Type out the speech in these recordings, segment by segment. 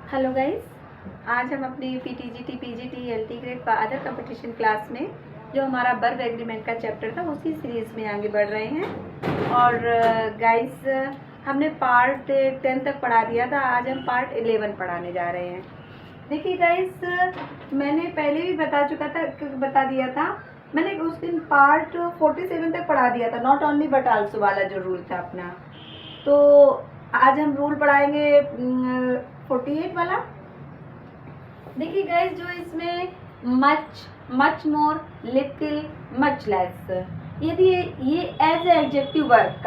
Hello guys, आज हम अपनी पीटीजीटी पीजीटी एलटी ग्रेड का अदर कंपटीशन क्लास में जो हमारा वर्ब एग्रीमेंट का चैप्टर था उसी सीरीज़ में आगे बढ़ रहे हैं। और गाइस, हमने पार्ट 10 तक पढ़ा दिया था। आज हम पार्ट 11 पढ़ाने जा रहे हैं। देखिए गाइस, मैंने पहले भी बता दिया था। मैंने उस दिन पार्ट 47 तक पढ़ा दिया था, नॉट ओनली बट आल्सो वाला जो रूल था अपना। तो आज हम रूल पढ़ाएंगे 48 वाला। देखिए गाइस, जो इसमें much more, little, much less, यदि ये एज एडजेक्टिव वर्क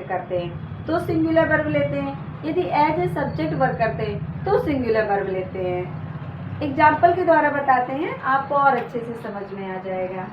करते हैं तो सिंगुलर वर्ब लेते हैं। यदि एज ए सब्जेक्ट वर्क करते हैं तो सिंगुलर वर्ब लेते हैं। एग्जाम्पल के द्वारा बताते हैं, आपको और अच्छे से समझ में आ जाएगा।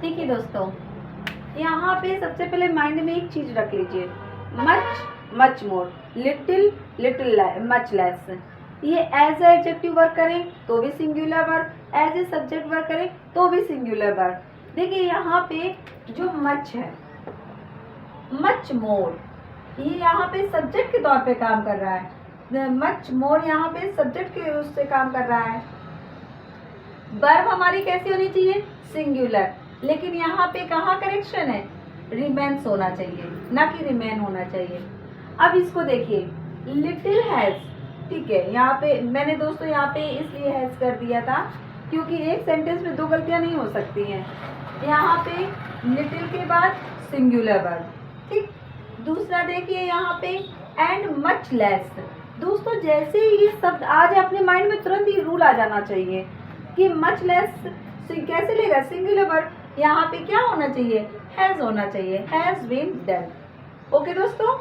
देखिए दोस्तों, यहाँ पे सबसे पहले माइंड में एक चीज रख लीजिए, much more, little much less. ये एज एडजेक्टिव वर्क करें तो भी singular verb, as a subject work करें तो भी सिंगुलर वर्ब। देखिए यहाँ पे जो मच है, मच मोर, ये यहाँ पे सब्जेक्ट के तौर पे काम कर रहा है। मच मोर यहाँ पे सब्जेक्ट के उससे काम कर रहा है। वर्ब हमारी कैसी होनी चाहिए? सिंगुलर। लेकिन यहाँ पे कहाँ करेक्शन है? रिमेन्स होना चाहिए, ना कि रिमेन होना चाहिए। अब इसको देखिए, लिटिल हैज, ठीक है। यहाँ पे मैंने दोस्तों यहाँ पे इसलिए हैज कर दिया था क्योंकि एक सेंटेंस में दो गलतियां नहीं हो सकती हैं। यहाँ पे लिटिल के बाद सिंगुलर वर्ब, ठीक। दूसरा देखिए यहाँ पे एंड मच लेस। दोस्तों जैसे ही ये शब्द आ जाए अपने माइंड में तुरंत ही रूल आ जाना चाहिए कि मच लेस कैसे लेगा? Singular verb. यहाँ पे क्या होना चाहिए? हैज होना चाहिए, हैज बीन डन। ओके दोस्तों,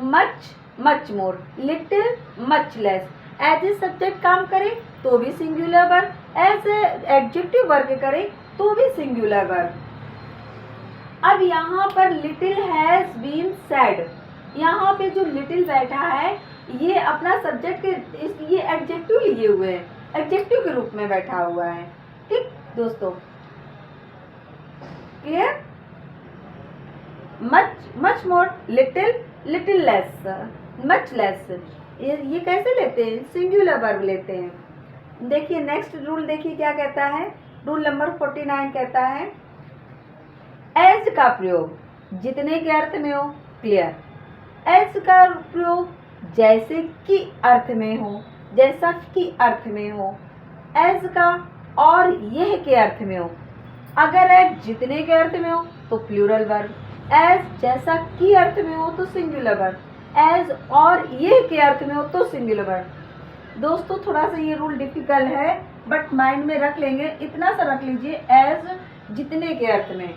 much more, little, much less. As a subject काम करे तो भी singular verb, as a adjective work करे तो भी सिंगुलर वर्ब। अब यहाँ पर लिटिल हैज बीन सेड, यहाँ पे जो लिटिल बैठा है ये अपना सब्जेक्ट के ये एडजेक्टिव लिए हुए हैं, एडजेक्टिव के रूप में बैठा हुआ है, ठीक दोस्तों। Clear? Much more, little less, much less, ये कैसे लेते हैं? सिंगुलर वर्ब लेते हैं। देखिए नेक्स्ट रूल, देखिए क्या कहता है। रूल नंबर 49 कहता है, एज का प्रयोग जितने के अर्थ में हो। क्लियर? एज का प्रयोग जैसे कि अर्थ में हो, जैसा कि अर्थ में हो। एज का और यह के अर्थ में हो। अगर एज जितने के अर्थ में हो तो प्लूरल वर्ब, एज जैसा कि अर्थ में हो तो सिंगुलर वर्ब, एज और ये के अर्थ में हो तो सिंगुलर वर्ब। दोस्तों थोड़ा सा ये रूल डिफिकल्ट है बट माइंड में रख लेंगे, इतना सा रख लीजिए, एज जितने के अर्थ में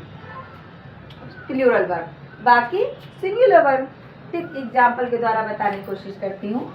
प्लूरल वर्ब, बाकी सिंगुलर वर्ब। ठीक एग्जाम्पल के द्वारा बताने की कोशिश करती हूँ।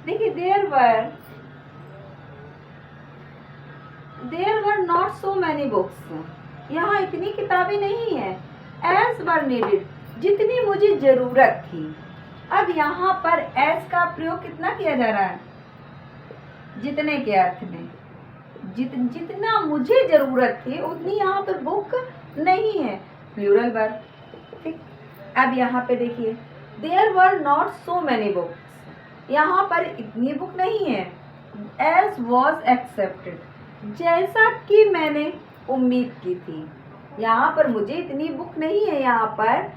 देखिए there were not so many books, यहाँ इतनी किताबें नहीं है। एज वर नीडेड, जितनी मुझे जरूरत थी। अब यहाँ पर एज का प्रयोग कितना किया जा रहा है? जितने के अर्थ में। जितना मुझे जरूरत थी उतनी यहाँ पर बुक नहीं है, प्लूरल वर्ब। ठीक, अब यहाँ पे देखिए there were not so many books, यहाँ पर इतनी बुक नहीं है। एज वॉज एक्सेप्टेड, जैसा कि मैंने उम्मीद की थी। यहाँ पर मुझे इतनी बुक नहीं है, यहाँ पर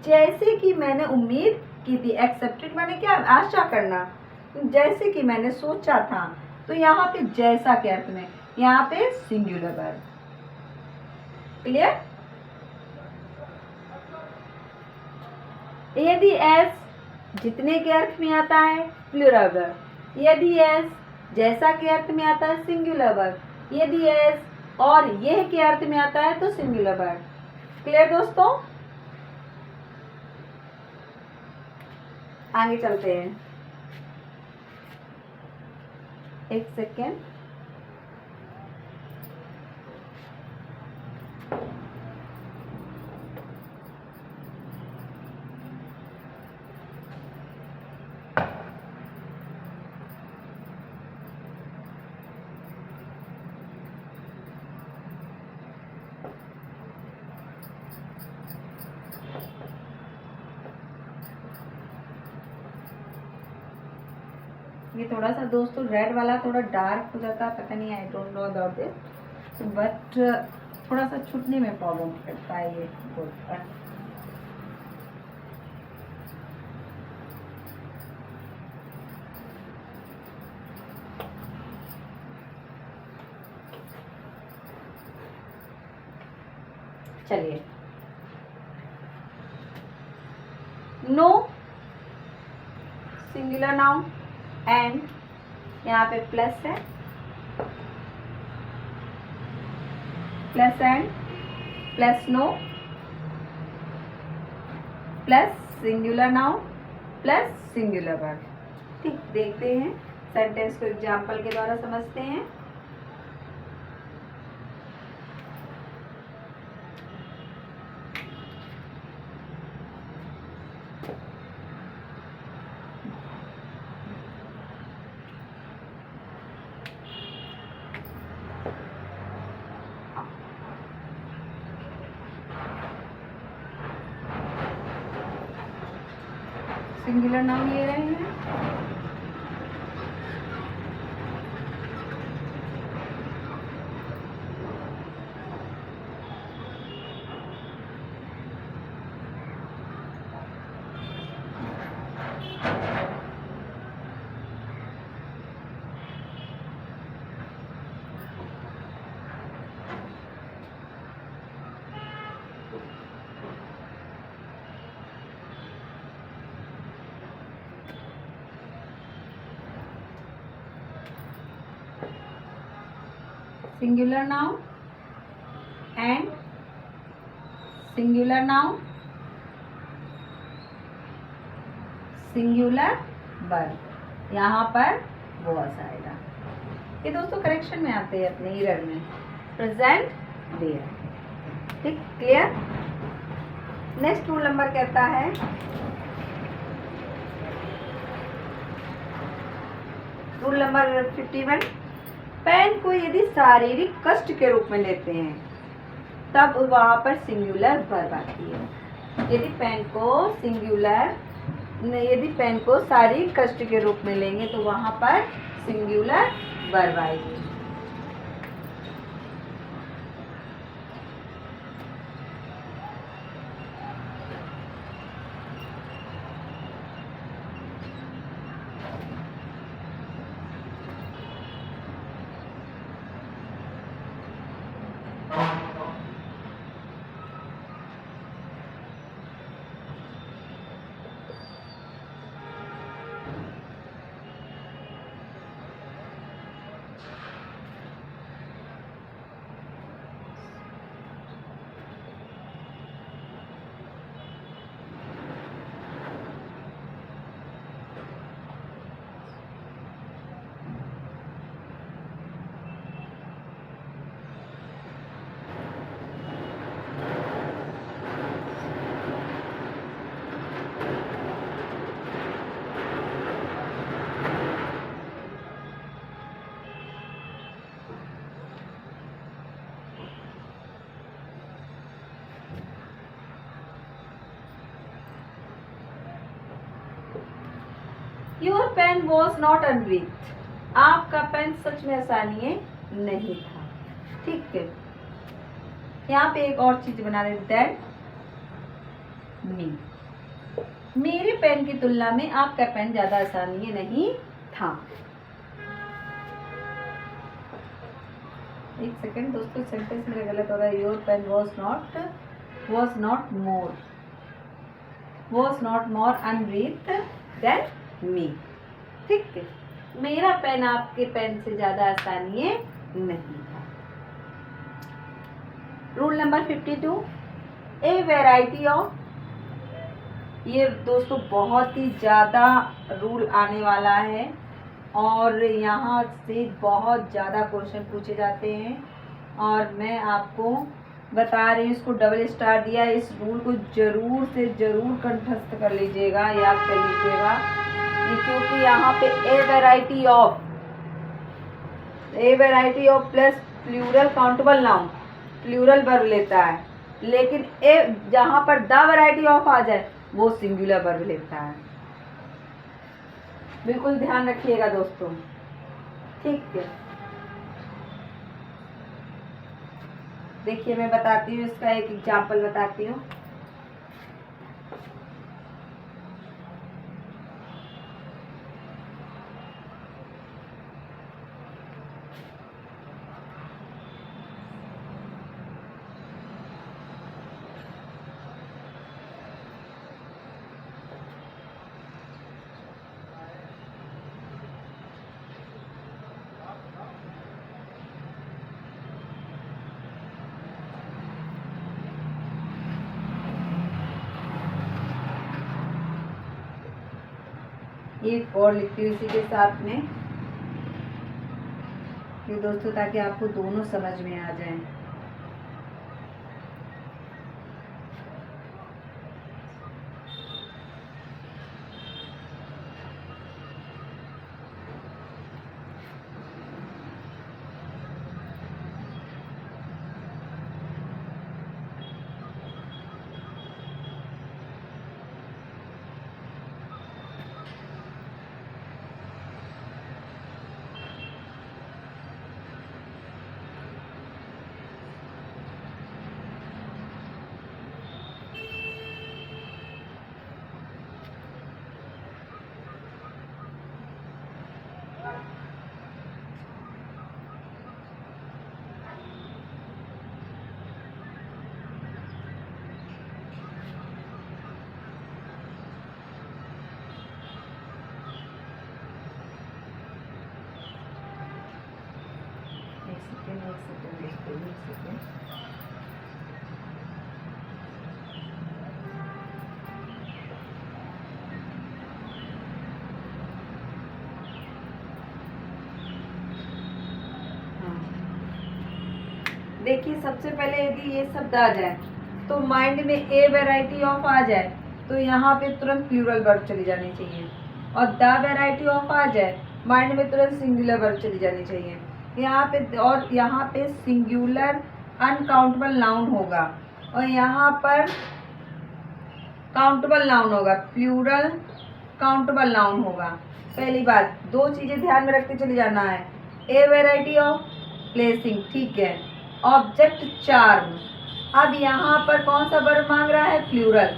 जैसे कि मैंने उम्मीद की थी। एक्सेप्टेड मैंने क्या, आशा करना, जैसे कि मैंने सोचा था। तो यहाँ पे जैसा के अर्थ में, यहाँ पे सिंगुलर वर्ब। क्लियर? यदि एज जितने के अर्थ में आता है, प्लूरल वर्ब। यदि एज जैसा के अर्थ में आता है, सिंगुलर वर्ब। यदि एज और यह के अर्थ में आता है तो सिंगुलर वर्ब। क्लियर दोस्तों? आगे चलते हैं। एक सेकेंड। ये थोड़ा सा दोस्तों रेड वाला थोड़ा डार्क हो जाता है, पता नहीं, I don't know about this, but थोड़ा सा छुटने में प्रॉब्लम करता है ये बोर्ड पर। चलिए, नो सिंगुलर नाउन एंड यहाँ पे प्लस है, plus and plus no plus singular noun plus singular verb. ठीक, देखते हैं सेंटेंस को एग्जाम्पल के द्वारा समझते हैं। सिंगुलर नाउन ले रहे हैं, singular noun and singular noun singular verb। यहाँ पर was आएगा। ये दोस्तों करेक्शन में आते हैं अपने इरर में, प्रेजेंट देयर। ठीक, क्लियर? नेक्स्ट रूल नंबर कहता है, रूल नंबर 51, पेन को यदि शारीरिक कष्ट के रूप में लेते हैं तब वहां पर सिंगुलर वर्ब आती है। यदि पेन को शारीरिक कष्ट के रूप में लेंगे तो वहां पर सिंगुलर वर्ब आएगी। योर पेन वॉज नॉट अनब्रीथ, आपका पेन सच में आसानी नहीं था। ठीक है, यहाँ पे एक और चीज बना रहे दैट मी, मेरे पेन की तुलना में आपका पेन ज्यादा आसानी नहीं था। एक सेकेंड दोस्तों, सेंटेंस मेरा गलत हो रहा है। Your pain was not more unbreath than me. ठीक है, मेरा पेन आपके पेन से ज्यादा आसानी नहीं था। Rule number 52, A variety of, ये दोस्तों बहुत ही ज़्यादा रूल आने वाला है और यहाँ से बहुत ज़्यादा क्वेश्चन पूछे जाते हैं और मैं आपको बता रही हूँ, इसको डबल स्टार दिया है। इस रूल को जरूर से जरूर कंठस्थ कर लीजिएगा, याद कर लीजिएगा, क्योंकि यहाँ पे a variety of plus plural countable noun plural verb लेता है, लेकिन ए जहाँ पर द वेराइटी ऑफ आ जाए वो सिंगुलर वर्ब लेता है। बिल्कुल ध्यान रखिएगा दोस्तों। ठीक है, देखिए मैं बताती हूँ, इसका एक एग्जाम्पल बताती हूँ। ये और लिखती हूँ इसी के साथ में, ये दोस्तों ताकि आपको दोनों समझ में आ जाए। देखिए सबसे पहले यदि ये शब्द आ जाए तो माइंड में ए वेराइटी ऑफ आ जाए तो यहाँ पे तुरंत प्लूरल वर्ब चली जानी चाहिए, और द वेराइटी ऑफ आ जाए माइंड में तुरंत सिंगुलर वर्ब चली जानी चाहिए यहाँ पे, और यहाँ पे सिंगुलर अनकाउंटेबल नाउन होगा और यहाँ पर काउंटेबल नाउन होगा, प्लूरल काउंटेबल नाउन होगा। पहली बात, दो चीजें ध्यान में रखते चले जाना है, ए वेराइटी ऑफ प्लेसिंग, ठीक है, ऑब्जेक्ट चार्म। अब यहाँ पर कौन सा वर्ब मांग रहा है? प्लूरल,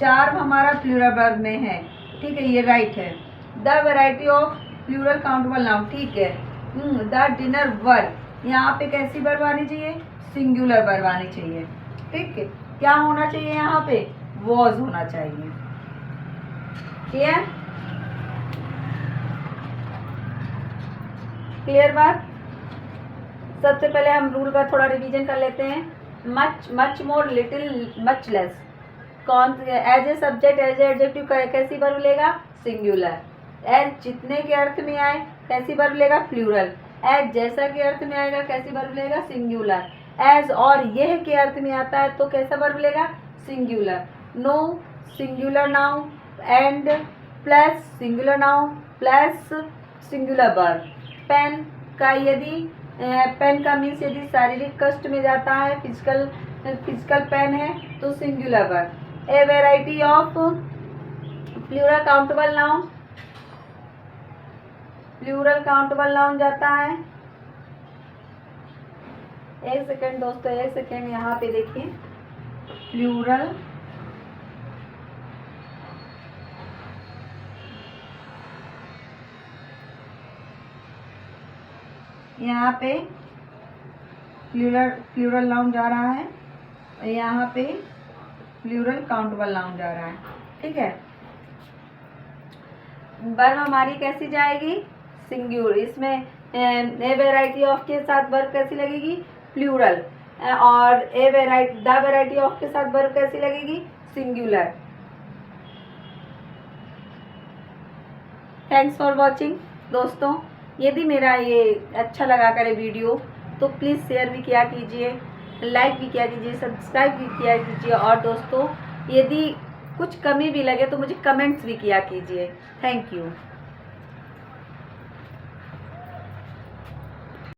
चार्म हमारा प्लूरल वर्ब में है, ठीक है, ये राइट है। The variety of plural countable noun, ठीक है। द डिनर वर्ब, यहाँ पे कैसी वर्ब आनी चाहिए? सिंगुलर वर्ब आनी चाहिए, ठीक है। क्या होना चाहिए यहाँ पे? वॉज होना चाहिए, क्लियर? क्लियर बात? सबसे पहले हम रूल का थोड़ा रिवीजन कर लेते हैं। Much, much more, little, much less. कौन as a subject, as a adjective कैसी वर्ब लेगा? सिंगुलर। एज जितने के अर्थ में आए कैसी वर्ब लेगा? प्लूरल। एज जैसा के अर्थ में आएगा कैसी वर्ब लेगा? सिंगुलर। एज और यह के अर्थ में आता है तो कैसा वर्ब लेगा? Singular. No singular noun and plus singular noun plus singular verb. Pen का यदि पेन का मीन्स यदि शारीरिक कष्ट में जाता है, फिजिकल पेन है तो singular verb. A variety of plural countable noun, plural countable noun जाता है। एक सेकेंड दोस्तों, एक सेकेंड, यहाँ पे देखिए प्लूरल यहाँ पे प्लूरल नाउन जा रहा है और यहाँ पे प्लूरल काउंटेबल नाउन जा रहा है। ठीक है, वर्ब हमारी कैसी जाएगी? सिंगुलर। इसमें ए वेराइटी ऑफ के साथ वर्ब कैसी लगेगी? प्लूरल। और द वेराइटी ऑफ के साथ वर्ब कैसी लगेगी? सिंगुलर। थैंक्स फॉर वॉचिंग दोस्तों। यदि मेरा ये अच्छा लगा करे वीडियो तो प्लीज़ शेयर भी किया कीजिए, लाइक भी किया कीजिए, सब्सक्राइब भी किया कीजिए। और दोस्तों यदि कुछ कमी भी लगे तो मुझे कमेंट्स भी किया कीजिए। Thank you.